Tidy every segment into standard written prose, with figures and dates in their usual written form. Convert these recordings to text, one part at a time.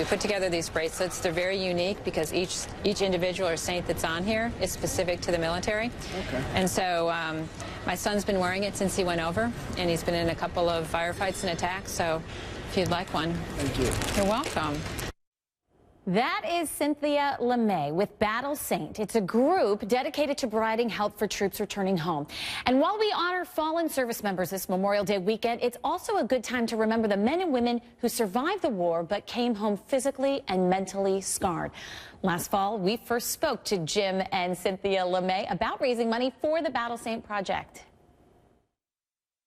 we put together these bracelets. They're very unique because each individual or saint that's on here is specific to the military. Okay. And so my son's been wearing it since he went over, and he's been in a couple of firefights and attacks. So if you'd like one. Thank you. You're welcome. That is Cynthia LeMay with Battle Saint. It's a group dedicated to providing help for troops returning home. And while we honor fallen service members this Memorial Day weekend, it's also a good time to remember the men and women who survived the war but came home physically and mentally scarred. Last fall, we first spoke to Jim and Cynthia LeMay about raising money for the Battle Saint Project.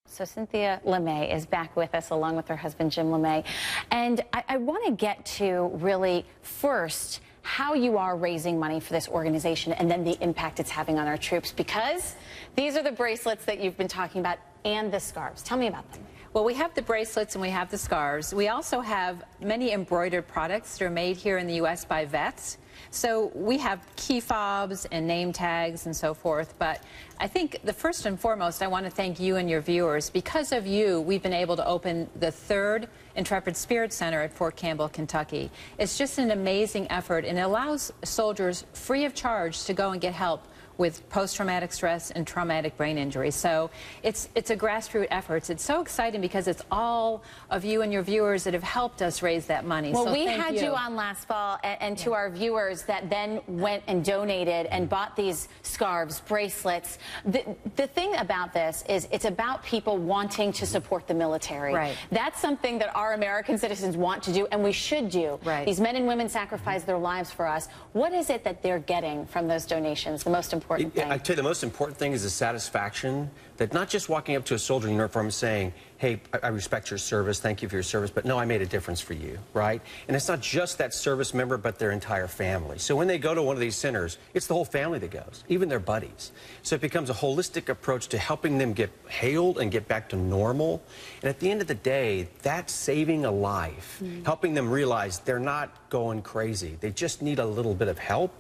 So Cynthia LeMay is back with us along with her husband, Jim LeMay. And I want to get to really first how you are raising money for this organization and then the impact it's having on our troops, because these are the bracelets that you've been talking about and the scarves. Tell me about them. Well, we have the bracelets and we have the scarves. We also have many embroidered products that are made here in the U.S. by vets. So we have key fobs and name tags and so forth. But I think the first and foremost, I want to thank you and your viewers. Because of you, we've been able to open the 3rd Intrepid Spirit Center at Fort Campbell, Kentucky. It's just an amazing effort, and it allows soldiers free of charge to go and get help with post-traumatic stress and traumatic brain injury. So it's a grassroots effort. It's so exciting because it's all of you and your viewers that have helped us raise that money. Well, so we had you on last fall, and to our viewers that then went and donated and bought these scarves, bracelets. The thing about this is it's about people wanting to support the military. Right. That's something that our American citizens want to do, and we should do. Right. These men and women sacrifice their lives for us. What is it that they're getting from those donations, the most important thing? I tell you, the most important thing is the satisfaction that not just walking up to a soldier in uniform and saying, hey, I respect your service, thank you for your service, but no, I made a difference for you, right? And it's not just that service member, but their entire family. So when they go to one of these centers, it's the whole family that goes, even their buddies. So it becomes a holistic approach to helping them get healed and get back to normal. And at the end of the day, that's saving a life, helping them realize they're not going crazy. They just need a little bit of help.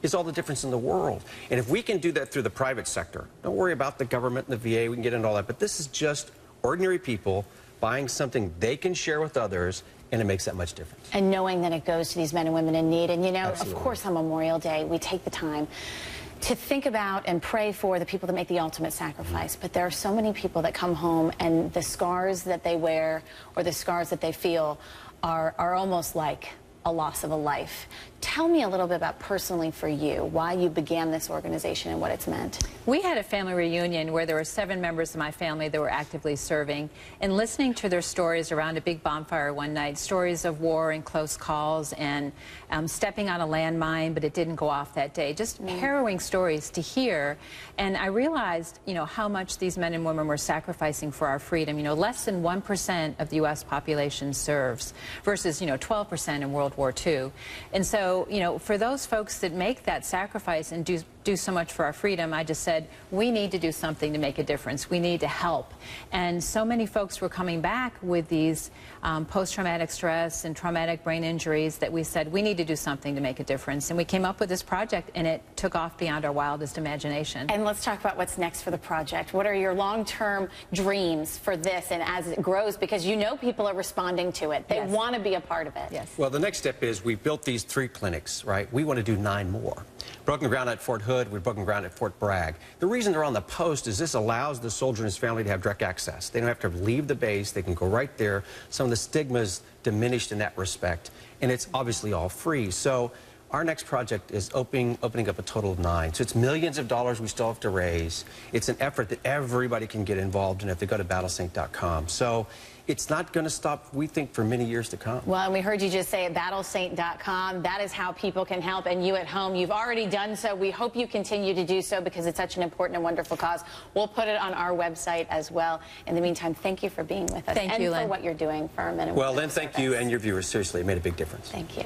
Is all the difference in the world. And if we can do that through the private sector, don't worry about the government and the VA, we can get into all that, but this is just ordinary people buying something they can share with others, and it makes that much difference. And knowing that it goes to these men and women in need. And you know, Absolutely. Of course on Memorial Day, we take the time to think about and pray for the people that make the ultimate sacrifice. But there are so many people that come home and the scars that they wear or the scars that they feel are almost like a loss of a life. Tell me a little bit about personally for you, why you began this organization and what it's meant. We had a family reunion where there were 7 members of my family that were actively serving, and listening to their stories around a big bonfire one night, stories of war and close calls and stepping on a landmine, but it didn't go off that day. Just harrowing stories to hear. And I realized, you know, how much these men and women were sacrificing for our freedom. You know, less than 1% of the U.S. population serves versus, you know, 12% in World War II. And so, you know, for those folks that make that sacrifice and do so much for our freedom, I just said, we need to do something to make a difference. We need to help. And so many folks were coming back with these post-traumatic stress and traumatic brain injuries that we said, we need to do something to make a difference. And we came up with this project, and it took off beyond our wildest imagination. And let's talk about what's next for the project. What are your long-term dreams for this and as it grows? Because you know people are responding to it. They want to be a part of it. Yes. Well, the next step is we've built these 3 clinics, right? We want to do 9 more. Broken ground at Fort Hood, we've broken ground at Fort Bragg. The reason they're on the post is this allows the soldier and his family to have direct access. They don't have to leave the base. They can go right there. Some of the stigma's diminished in that respect, and it's obviously all free. So our next project is opening up a total of 9. So it's millions of dollars we still have to raise. It's an effort that everybody can get involved in if they go to battlesaint.com. So it's not going to stop, we think, for many years to come. Well, and we heard you just say at battlesaint.com, that is how people can help. And you at home, you've already done so. We hope you continue to do so because it's such an important and wonderful cause. We'll put it on our website as well. In the meantime, thank you for being with us. Thank you, Lynn. And for what you're doing for our men and women. Well, Lynn, thank you and your viewers. Seriously, it made a big difference. Thank you.